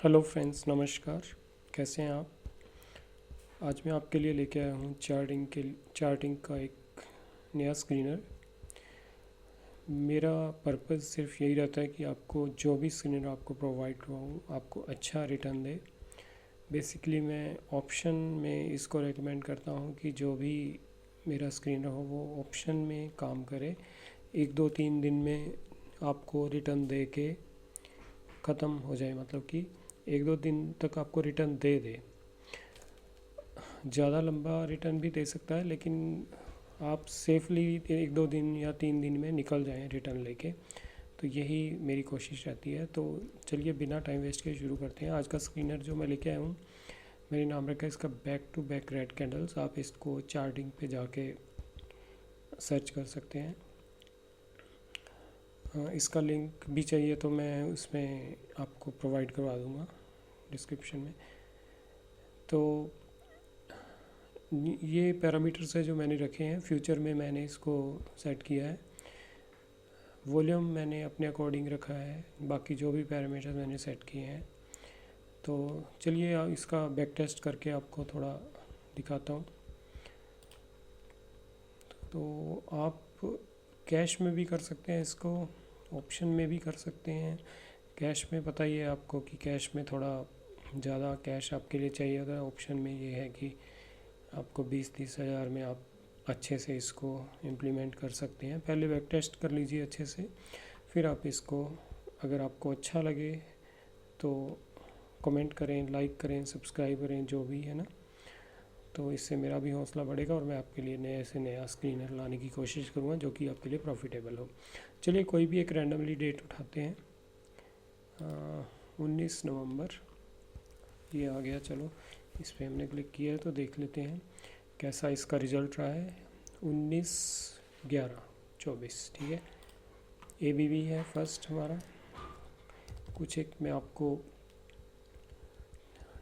Hello friends, नमस्कार। कैसे हैं आप? आज मैं आपके लिए लेके आया हूँ चार्टिंग का एक नया स्क्रीनर। मेरा पर्पस सिर्फ यही रहता है कि आपको जो भी स्क्रीनर आपको प्रोवाइड करवाऊँ आपको अच्छा रिटर्न दे। बेसिकली मैं ऑप्शन में इसको रेकमेंड करता हूँ कि जो भी मेरा स्क्रीनर हो वो ऑप्शन में काम करे, 1 2 3 दिन में आपको रिटर्न दे के ख़त्म हो जाए, मतलब कि 1 2 दिन तक आपको रिटर्न दे दे। ज़्यादा लंबा रिटर्न भी दे सकता है, लेकिन आप सेफली 1 2 दिन या 3 दिन में निकल जाएं रिटर्न लेके। तो यही मेरी कोशिश रहती है। तो चलिए बिना टाइम वेस्ट के शुरू करते हैं। आज का स्क्रीनर जो मैं लेके आया हूँ, मैंने नाम रखा है इसका back to back red candles. आप इसको चार्टिंग पे जाके सर्च कर सकते हैं। इसका लिंक भी चाहिए तो मैं उसमें आपको प्रोवाइड करवा दूँगा डिस्क्रिप्शन में। तो ये पैरामीटर्स है जो मैंने रखे हैं। फ्यूचर में मैंने इसको सेट किया है। वॉल्यूम मैंने अपने अकॉर्डिंग रखा है, बाकी जो भी पैरामीटर मैंने सेट किए हैं। तो चलिए इसका बैक टेस्ट करके आपको थोड़ा दिखाता हूँ। तो आप कैश में भी कर सकते हैं इसको, ऑप्शन में भी कर सकते हैं। कैश में पता ही है आपको कि कैश में थोड़ा ज़्यादा कैश आपके लिए चाहिए होता है। ऑप्शन में ये है कि आपको 20-30 हज़ार में आप अच्छे से इसको इम्प्लीमेंट कर सकते हैं। पहले बैक टेस्ट कर लीजिए अच्छे से, फिर आप इसको, अगर आपको अच्छा लगे तो कमेंट करें, लाइक करें, सब्सक्राइब करें, जो भी है ना। तो इससे मेरा भी हौसला बढ़ेगा और मैं आपके लिए नए से नया स्क्रीनर लाने की कोशिश करूँगा जो कि आपके लिए प्रॉफिटेबल हो। चलिए कोई भी एक रैंडमली डेट उठाते हैं। 19 नवंबर ये आ गया। चलो इस पर हमने क्लिक किया है तो देख लेते हैं कैसा इसका रिज़ल्ट रहा है। 19/11/24, ठीक है। ABB है फर्स्ट हमारा। कुछ एक मैं आपको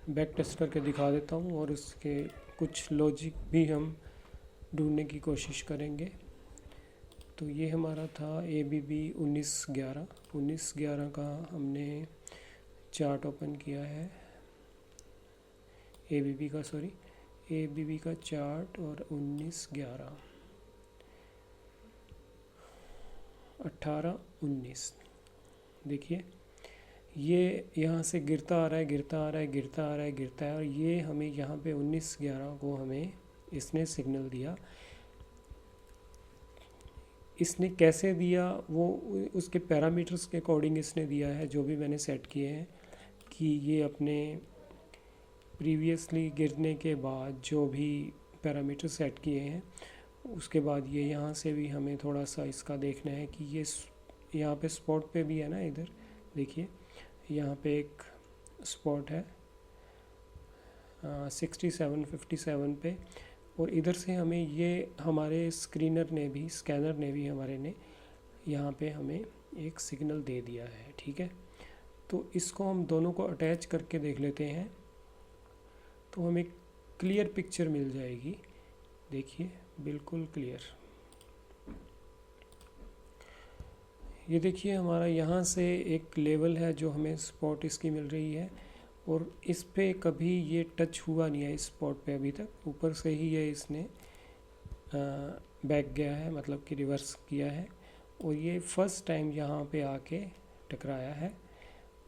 बैक टेस्ट करके दिखा देता हूँ और उसके कुछ लॉजिक भी हम ढूंढने की कोशिश करेंगे। तो ये हमारा था ABB 19/11 का हमने चार्ट ओपन किया है। ABB का चार्ट और 19/11 18-19 देखिए, ये यहाँ से गिरता आ रहा है, गिरता आ रहा है, गिरता आ रहा है, गिरता है, और ये हमें यहाँ पे 19/11 को हमें इसने सिग्नल दिया। इसने कैसे दिया वो उसके पैरामीटर्स के अकॉर्डिंग इसने दिया है, जो भी मैंने सेट किए हैं। कि ये अपने प्रीवियसली गिरने के बाद जो भी पैरामीटर सेट किए हैं उसके बाद ये यहाँ से भी हमें थोड़ा सा इसका देखना है कि ये यहाँ पे स्पॉट पे भी है ना। इधर देखिए, यहाँ पे एक स्पॉट है 67-57 पे, और इधर से हमें ये हमारे स्क्रीनर ने भी, स्कैनर ने भी हमारे ने यहाँ पे हमें एक सिग्नल दे दिया है, ठीक है। तो इसको हम दोनों को अटैच करके देख लेते हैं तो हमें क्लियर पिक्चर मिल जाएगी। देखिए बिल्कुल क्लियर। ये देखिए हमारा यहाँ से एक लेवल है जो हमें स्पॉट इसकी मिल रही है, और इस पे कभी ये टच हुआ नहीं है इस स्पॉट पे अभी तक। ऊपर से ही ये इसने बैक गया है, मतलब कि रिवर्स किया है, और ये फर्स्ट टाइम यहाँ पे आके टकराया है।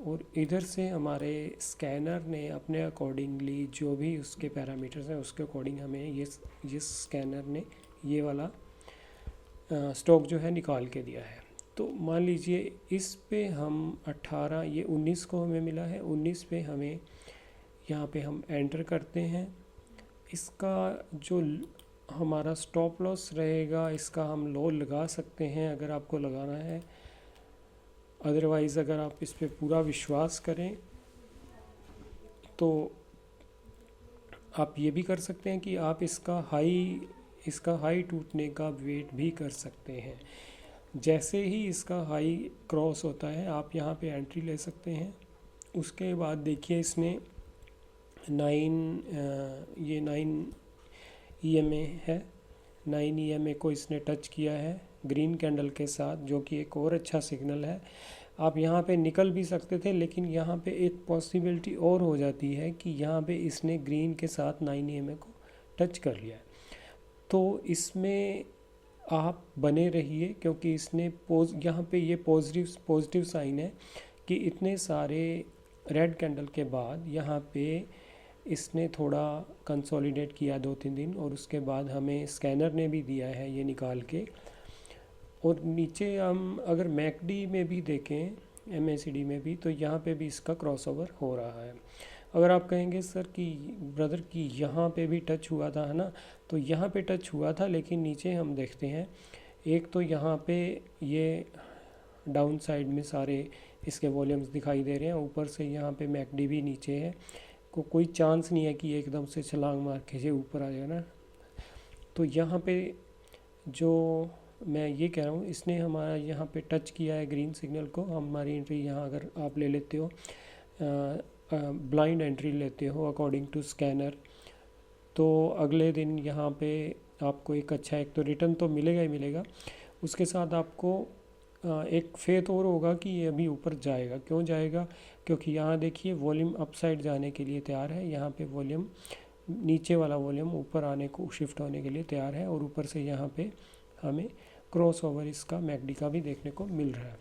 और इधर से हमारे स्कैनर ने अपने अकॉर्डिंगली जो भी उसके पैरामीटर्स हैं उसके अकॉर्डिंग हमें ये स्कैनर ने ये वाला स्टॉक जो है निकाल के दिया है। तो मान लीजिए इस पे हम 18, ये 19 को हमें मिला है, 19 पे हमें यहाँ पे हम एंटर करते हैं। इसका जो हमारा स्टॉप लॉस रहेगा इसका हम लो लगा सकते हैं अगर आपको लगाना है। अदरवाइज़ अगर आप इस पे पूरा विश्वास करें तो आप ये भी कर सकते हैं कि आप इसका हाई टूटने का वेट भी कर सकते हैं। जैसे ही इसका हाई क्रॉस होता है आप यहाँ पे एंट्री ले सकते हैं। उसके बाद देखिए इसने 9 EMA है, 9 EMA को इसने टच किया है ग्रीन कैंडल के साथ, जो कि एक और अच्छा सिग्नल है। आप यहाँ पे निकल भी सकते थे, लेकिन यहाँ पे एक पॉसिबिलिटी और हो जाती है कि यहाँ पे इसने ग्रीन के साथ 9 EMA को टच कर लिया है। तो इसमें आप बने रहिए, क्योंकि इसने यहाँ पे ये पॉजिटिव साइन है कि इतने सारे रेड कैंडल के बाद यहाँ पे इसने थोड़ा कंसोलिडेट किया 2-3 दिन, और उसके बाद हमें स्कैनर ने भी दिया है ये निकाल के। और नीचे हम अगर मैकडी में भी देखें, MACD में भी, तो यहाँ पे भी इसका क्रॉसओवर हो रहा है। अगर आप कहेंगे सर कि ब्रदर कि यहाँ पे भी टच हुआ था, है ना, तो यहाँ पे टच हुआ था, लेकिन नीचे हम देखते हैं एक तो यहाँ पे ये डाउन साइड में सारे इसके वॉल्यूम्स दिखाई दे रहे हैं, ऊपर से यहाँ पे मैकडी भी नीचे है, कोई चांस नहीं है कि एकदम से छलांग मार के ये ऊपर आ जाए ना। तो यहाँ पे जो मैं ये कह रहा हूँ, इसने हमारा यहाँ पे टच किया है ग्रीन सिग्नल को। हमारी एंट्री यहाँ अगर आप ले लेते हो, ब्लाइंड एंट्री लेते हो अकॉर्डिंग टू स्कैनर, तो अगले दिन यहाँ पे आपको एक अच्छा, एक तो रिटर्न तो मिलेगा ही मिलेगा, उसके साथ आपको एक फेथ और होगा कि ये अभी ऊपर जाएगा। क्यों जाएगा? क्योंकि यहाँ देखिए वॉल्यूम अपसाइड जाने के लिए तैयार है, यहाँ पे वॉल्यूम नीचे वाला वॉल्यूम ऊपर आने को, शिफ्ट होने के लिए तैयार है, और ऊपर से यहाँ पे हमें क्रॉस ओवर इसका मैकडी का भी देखने को मिल रहा है।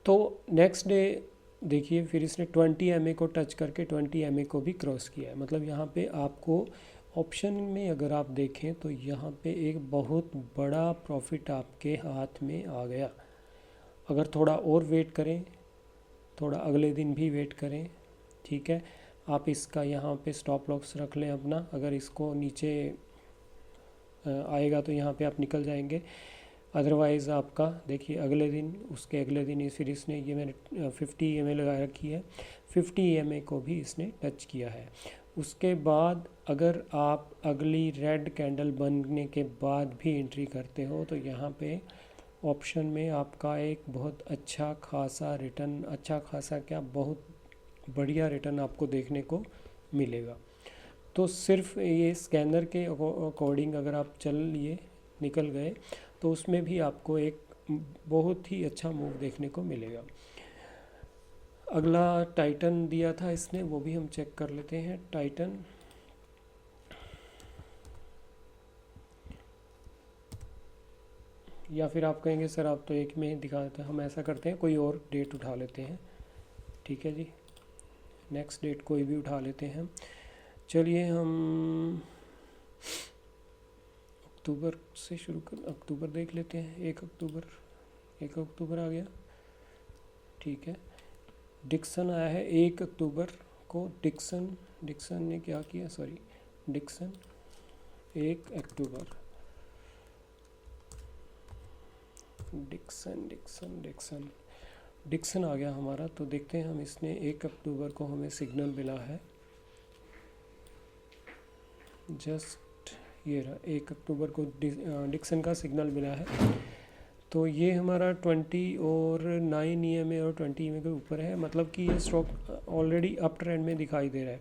तो नेक्स्ट डे देखिए फिर इसने 20 EMA को टच करके 20 EMA को भी क्रॉस किया है। मतलब यहाँ पे आपको ऑप्शन में अगर आप देखें तो यहाँ पे एक बहुत बड़ा प्रॉफिट आपके हाथ में आ गया। अगर थोड़ा और वेट करें, थोड़ा अगले दिन भी वेट करें, ठीक है, आप इसका यहाँ पे स्टॉप लॉस रख लें अपना। अगर इसको नीचे आएगा तो यहाँ पे आप निकल जाएंगे, अदरवाइज़ आपका देखिए अगले दिन, उसके अगले दिन फिर इसने ये मैंने 50 EMA लगा रखी है, 50 EMA को भी इसने टच किया है। उसके बाद अगर आप अगली रेड कैंडल बनने के बाद भी एंट्री करते हो तो यहाँ पे ऑप्शन में आपका एक बहुत अच्छा खासा रिटर्न, अच्छा खासा क्या, बहुत बढ़िया रिटर्न आपको देखने को मिलेगा। तो सिर्फ ये स्कैनर के अकॉर्डिंग अगर आप चल लिए निकल गए तो उसमें भी आपको एक बहुत ही अच्छा मूव देखने को मिलेगा। अगला टाइटन दिया था इसने, वो भी हम चेक कर लेते हैं। टाइटन या फिर आप कहेंगे सर आप तो एक में ही दिखा देते हैं, हम ऐसा करते हैं कोई और डेट उठा लेते हैं, ठीक है जी, नेक्स्ट डेट कोई भी उठा लेते हैं। चलिए हम अक्टूबर से शुरू कर, अक्टूबर देख लेते हैं। 1 अक्टूबर आ गया, ठीक है। डिक्सन आया है 1 अक्टूबर को। डिक्सन ने क्या किया, सॉरी, डिक्सन 1 अक्टूबर, डिक्सन आ गया हमारा। तो देखते हैं हम, इसने 1 अक्टूबर को हमें सिग्नल मिला है, जस्ट ये रहा, 1 अक्टूबर को डिक्सन का सिग्नल मिला है। तो ये हमारा 20 और 9 EMA और 20 EMA के ऊपर है, मतलब कि ये स्टॉक ऑलरेडी अप ट्रेंड में दिखाई दे रहा है।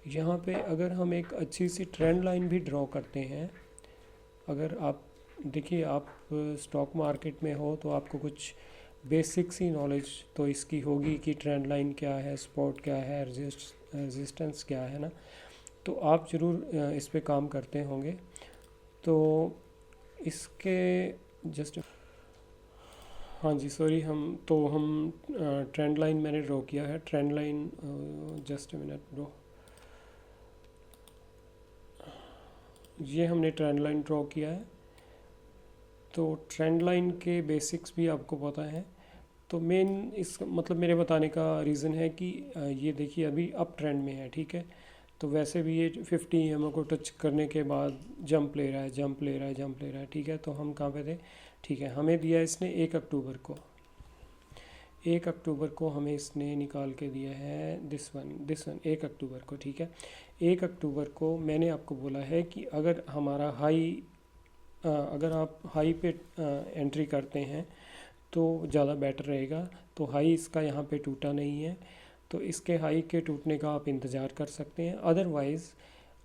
यहाँ पे अगर हम एक अच्छी सी ट्रेंड लाइन भी ड्रॉ करते हैं, अगर आप देखिए, आप स्टॉक मार्केट में हो तो आपको कुछ बेसिक सी नॉलेज तो इसकी होगी कि ट्रेंड लाइन क्या है, सपोर्ट क्या है, रेजिस्टेंस क्या है ना, तो आप ज़रूर इस पे काम करते होंगे। तो इसके जस्ट, हाँ जी सॉरी, हम ट्रेंड लाइन मैंने ड्रॉ किया है। Trend line, just minute bro, ये हमने ट्रेंड लाइन ड्रॉ किया है। तो ट्रेंड लाइन के बेसिक्स भी आपको पता है। तो मेन इस मतलब मेरे बताने का रीज़न है कि ये देखिए अभी अप ट्रेंड में है, ठीक है। तो वैसे भी ये 50 EMA को टच करने के बाद जंप ले रहा है, ठीक है। तो हम कहाँ पे थे, ठीक है, हमें दिया इसने 1 अक्टूबर को, 1 अक्टूबर को हमें इसने निकाल के दिया है दिस वन 1 अक्टूबर को, ठीक है। 1 अक्टूबर को मैंने आपको बोला है कि अगर हमारा अगर आप हाई पे एंट्री करते हैं तो ज़्यादा बेटर रहेगा। तो हाई इसका यहाँ पे टूटा नहीं है, तो इसके हाई के टूटने का आप इंतज़ार कर सकते हैं। अदरवाइज़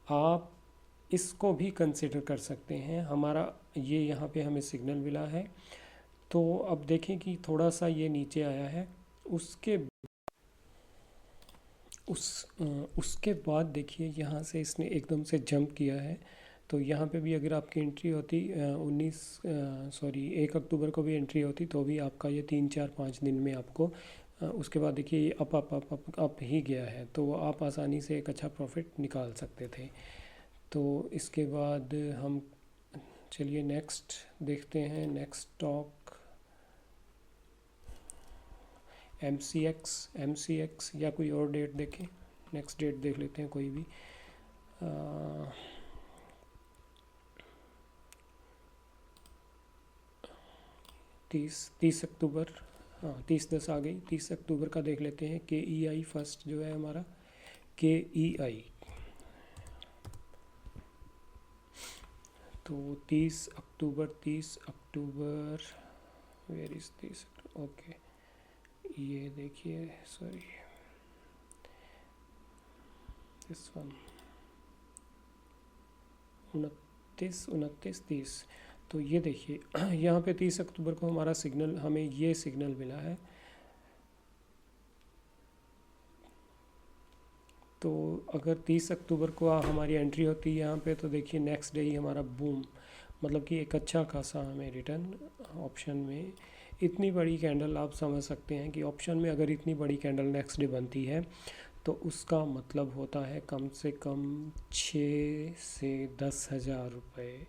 आप इसको भी कंसिडर कर सकते हैं। हमारा ये यहाँ पे हमें सिग्नल मिला है, तो अब देखें कि थोड़ा सा ये नीचे आया है, उसके उसके बाद देखिए यहाँ से इसने एकदम से जंप किया है। तो यहाँ पे भी अगर आपकी एंट्री होती 1 अक्टूबर को भी एंट्री होती तो भी आपका ये 3 4 5 दिन में आपको उसके बाद देखिए ये अप ही गया है, तो आप आसानी से एक अच्छा प्रॉफिट निकाल सकते थे। तो इसके बाद हम चलिए नेक्स्ट देखते हैं, नेक्स्ट स्टॉक MCX या कोई और डेट देखें, नेक्स्ट डेट देख लेते हैं कोई भी। 30 अक्टूबर, हाँ 30/10 आ गई, 30 अक्टूबर का देख लेते हैं। KEI फर्स्ट जो है हमारा KEI, तो 30 अक्टूबर वेयर इज 30 ओके, ये देखिए सॉरी दिस वन 29 30। तो ये देखिए यहाँ पे 30 अक्टूबर को हमारा सिग्नल, हमें ये सिग्नल मिला है। तो अगर 30 अक्टूबर को हमारी एंट्री होती है यहाँ पे, तो देखिए नेक्स्ट डे ही हमारा बूम, मतलब कि एक अच्छा खासा हमें रिटर्न ऑप्शन में। इतनी बड़ी कैंडल आप समझ सकते हैं कि ऑप्शन में अगर इतनी बड़ी कैंडल नेक्स्ट डे बनती है तो उसका मतलब होता है कम से कम 6 से 10 हज़ार रुपये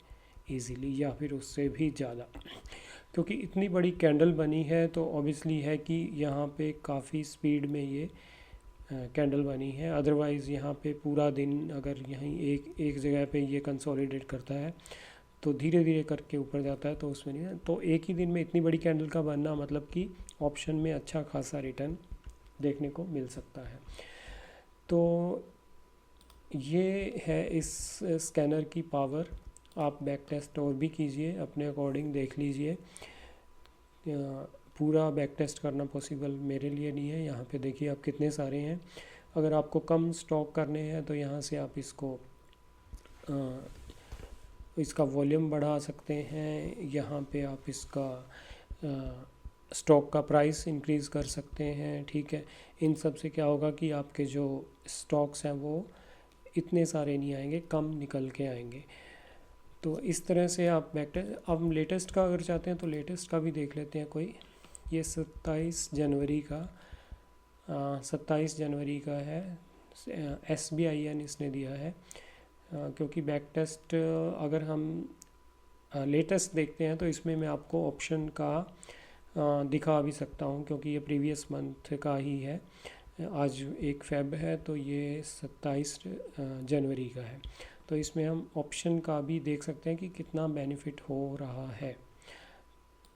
ईज़िली, या फिर उससे भी ज़्यादा, क्योंकि इतनी बड़ी कैंडल बनी है। तो ऑब्वियसली है कि यहाँ पे काफ़ी स्पीड में ये कैंडल बनी है। अदरवाइज़ यहाँ पे पूरा दिन अगर यहीं एक जगह पे ये कंसोलिडेट करता है तो धीरे धीरे करके ऊपर जाता है, तो उसमें नहीं है। तो एक ही दिन में इतनी बड़ी कैंडल का बनना मतलब कि ऑप्शन में अच्छा खासा रिटर्न देखने को मिल सकता है। तो ये है इस स्कैनर की पावर। आप बैक टेस्ट और भी कीजिए, अपने अकॉर्डिंग देख लीजिए। पूरा बैक टेस्ट करना पॉसिबल मेरे लिए नहीं है। यहाँ पे देखिए आप कितने सारे हैं। अगर आपको कम स्टॉक करने हैं तो यहाँ से आप इसका वॉल्यूम बढ़ा सकते हैं। यहाँ पे आप इसका स्टॉक का प्राइस इंक्रीज़ कर सकते हैं, ठीक है। इन सब से क्या होगा कि आपके जो स्टॉक्स हैं वो इतने सारे नहीं आएंगे, कम निकल के आएंगे। तो इस तरह से आप बैक टेस्ट, अब लेटेस्ट का अगर चाहते हैं तो लेटेस्ट का भी देख लेते हैं कोई। ये 27 जनवरी का है, SBIN इसने दिया है। क्योंकि बैक टेस्ट अगर हम लेटेस्ट देखते हैं तो इसमें मैं आपको ऑप्शन का दिखा भी सकता हूँ, क्योंकि ये प्रीवियस मंथ का ही है। आज 1 फेब है तो ये 27 जनवरी का है। तो इसमें हम ऑप्शन का भी देख सकते हैं कि कितना बेनिफिट हो रहा है।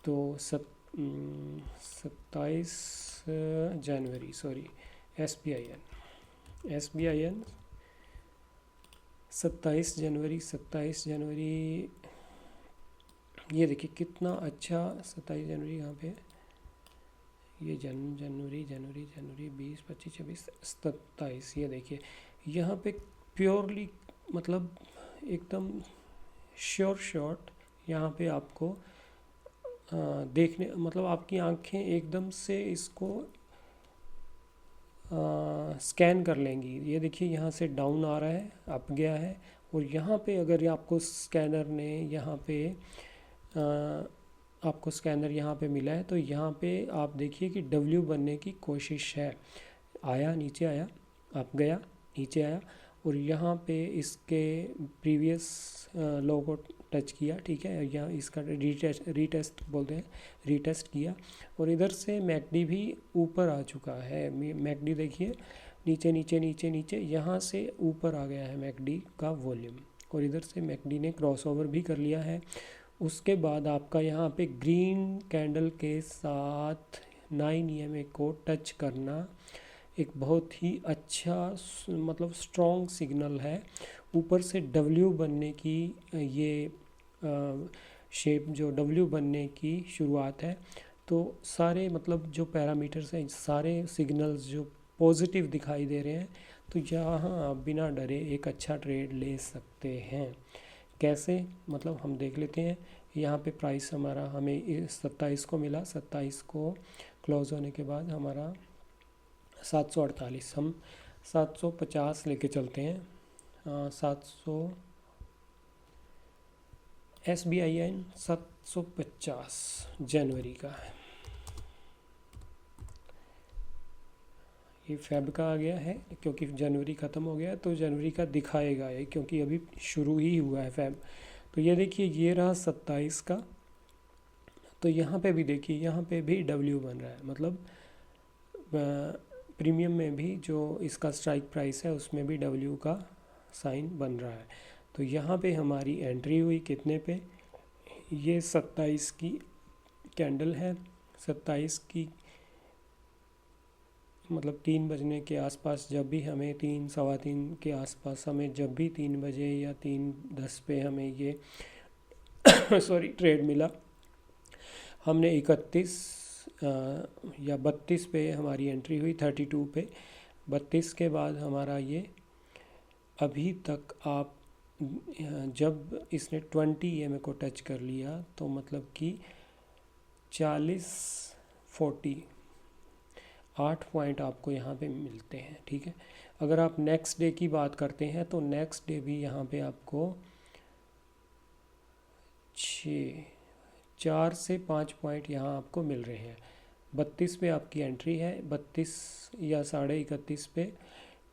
तो 27 जनवरी सॉरी SBIN 27 जनवरी ये देखिए कितना अच्छा। 27 जनवरी यहाँ पे ये जनवरी 20 25 26 27, ये देखिए यहाँ पे प्योरली मतलब एकदम श्योर शॉट यहाँ पे आपको देखने, मतलब आपकी आंखें एकदम से इसको स्कैन कर लेंगी। ये देखिए यहाँ से डाउन आ रहा है, अप गया है, और यहाँ पे अगर आपको स्कैनर ने यहाँ पे आपको स्कैनर यहाँ पे मिला है तो यहाँ पे आप देखिए कि W बनने की कोशिश है। आया, नीचे आया, अप गया, नीचे आया, और यहाँ पे इसके प्रीवियस लो को टच किया, ठीक है। यहाँ इसका रीटेस्ट बोलते हैं, रीटेस्ट किया, और इधर से मैकडी भी ऊपर आ चुका है। मैकडी देखिए नीचे नीचे नीचे नीचे, यहाँ से ऊपर आ गया है मैकडी का वॉल्यूम, और इधर से मैकडी ने क्रॉसओवर भी कर लिया है। उसके बाद आपका यहाँ पे ग्रीन कैंडल के साथ 9 EMA को टच करना एक बहुत ही अच्छा मतलब स्ट्रॉन्ग सिग्नल है। ऊपर से W बनने की ये शेप जो W बनने की शुरुआत है। तो सारे मतलब जो पैरामीटर्स हैं, सारे सिग्नल्स जो पॉजिटिव दिखाई दे रहे हैं, तो यहाँ आप बिना डरे एक अच्छा ट्रेड ले सकते हैं। कैसे, मतलब हम देख लेते हैं। यहाँ पे प्राइस हमारा हमें 27 को मिला, 27 को क्लोज होने के बाद हमारा 748, हम 750 लेके चलते हैं। 700 SBIN 750 जनवरी का है, ये फेब का आ गया है क्योंकि जनवरी ख़त्म हो गया तो जनवरी का दिखाएगा ये, क्योंकि अभी शुरू ही हुआ है फेब। तो ये देखिए ये रहा 27 का, तो यहाँ पे भी देखिए यहाँ पे भी W बन रहा है, मतलब प्रीमियम में भी जो इसका स्ट्राइक प्राइस है उसमें भी W का साइन बन रहा है। तो यहाँ पे हमारी एंट्री हुई कितने पे, ये 27 की कैंडल है, 27 की मतलब 3 बजने के आसपास, जब भी हमें 3 सवा 3 के आसपास हमें जब भी 3 बजे या 3:10 पे हमें ये सॉरी ट्रेड मिला, हमने 31 या 32 पे हमारी एंट्री हुई, 32 पे 32 के बाद हमारा ये अभी तक आप जब इसने 20 EMA को टच कर लिया तो मतलब कि 40-40 8 पॉइंट आपको यहाँ पे मिलते हैं, ठीक है। अगर आप नेक्स्ट डे की बात करते हैं तो नेक्स्ट डे भी यहाँ पे आपको 4 से 5 पॉइंट यहाँ आपको मिल रहे हैं। 32 पे आपकी एंट्री है, 32 या 31.5 पे,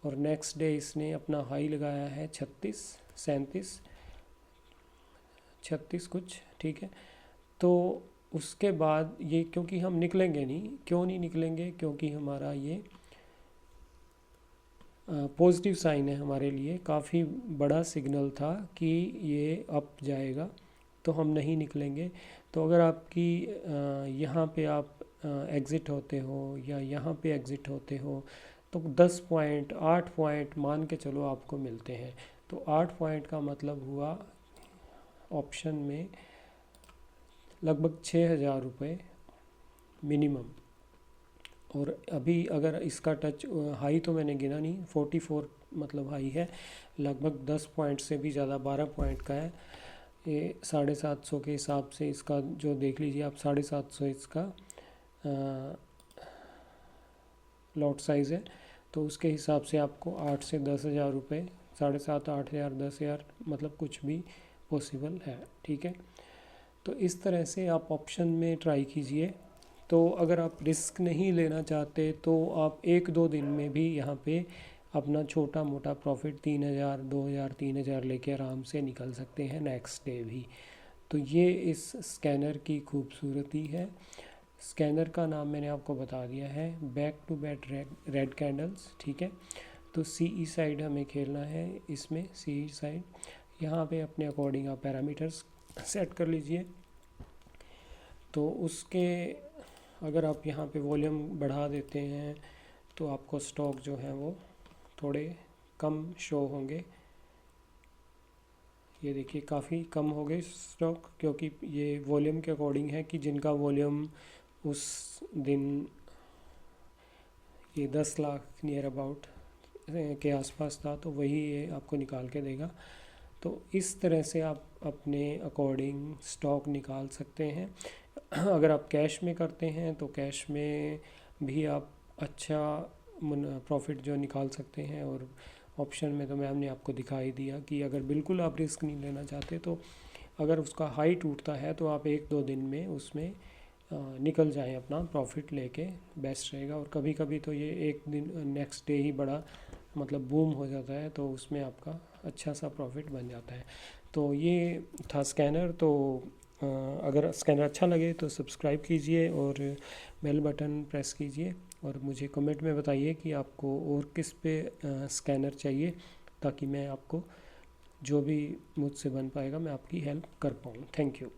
और नेक्स्ट डे इसने अपना हाई लगाया है 36, 37, 36 कुछ, ठीक है। तो उसके बाद ये, क्योंकि हम निकलेंगे नहीं, क्यों नहीं निकलेंगे, क्योंकि हमारा ये पॉजिटिव साइन है हमारे लिए, काफ़ी बड़ा सिग्नल था कि ये अप जाएगा, तो हम नहीं निकलेंगे। तो अगर आपकी यहाँ पे आप एग्ज़िट होते हो या यहाँ पे एग्ज़िट होते हो तो 10 पॉइंट 8 पॉइंट मान के चलो आपको मिलते हैं। तो 8 पॉइंट का मतलब हुआ ऑप्शन में लगभग 6,000 रुपये मिनिमम। और अभी अगर इसका टच हाई तो मैंने गिना नहीं, 44 मतलब हाई है, लगभग 10 पॉइंट से भी ज़्यादा 12 पॉइंट का है। ये 750 के हिसाब से इसका जो देख लीजिए आप, 750 इसका लॉट साइज़ है, तो उसके हिसाब से आपको 8 से 10,000 रुपये, 7,500, 8,000, 10,000 मतलब कुछ भी पॉसिबल है, ठीक है। तो इस तरह से आप ऑप्शन में ट्राई कीजिए। तो अगर आप रिस्क नहीं लेना चाहते तो आप 1-2 दिन में भी यहाँ पे अपना छोटा मोटा प्रॉफिट 3,000, 2,000, 3,000 लेके आराम से निकल सकते हैं नेक्स्ट डे भी। तो ये इस स्कैनर की खूबसूरती है। स्कैनर का नाम मैंने आपको बता दिया है, back to back red candles, ठीक है। तो CE साइड हमें खेलना है इसमें, CE साइड यहाँ पे अपने अकॉर्डिंग आप पैरामीटर्स सेट कर लीजिए। तो उसके अगर आप यहाँ पे वॉल्यूम बढ़ा देते हैं तो आपको स्टॉक जो है वो थोड़े कम शो होंगे। ये देखिए काफ़ी कम हो गए स्टॉक, क्योंकि ये वॉल्यूम के अकॉर्डिंग है कि जिनका वॉल्यूम उस दिन ये 10 लाख नियर अबाउट के आसपास था, तो वही ये आपको निकाल के देगा। तो इस तरह से आप अपने अकॉर्डिंग स्टॉक निकाल सकते हैं। अगर आप कैश में करते हैं तो कैश में भी आप अच्छा प्रॉफिट जो निकाल सकते हैं। और ऑप्शन में तो मैम ने आपको दिखाई दिया कि अगर बिल्कुल आप रिस्क नहीं लेना चाहते तो अगर उसका हाई टूटता है तो आप 1-2 दिन में उसमें निकल जाएं, अपना प्रॉफिट लेके बेस्ट रहेगा। और कभी कभी तो ये एक दिन नेक्स्ट डे ही बड़ा मतलब बूम हो जाता है, तो उसमें आपका अच्छा सा प्रॉफिट बन जाता है। तो ये था स्कैनर। तो अगर स्कैनर अच्छा लगे तो सब्सक्राइब कीजिए और बेल बटन प्रेस कीजिए, और मुझे कमेंट में बताइए कि आपको और किस पे स्कैनर चाहिए, ताकि मैं आपको जो भी मुझसे बन पाएगा मैं आपकी हेल्प कर पाऊँ। Thank you.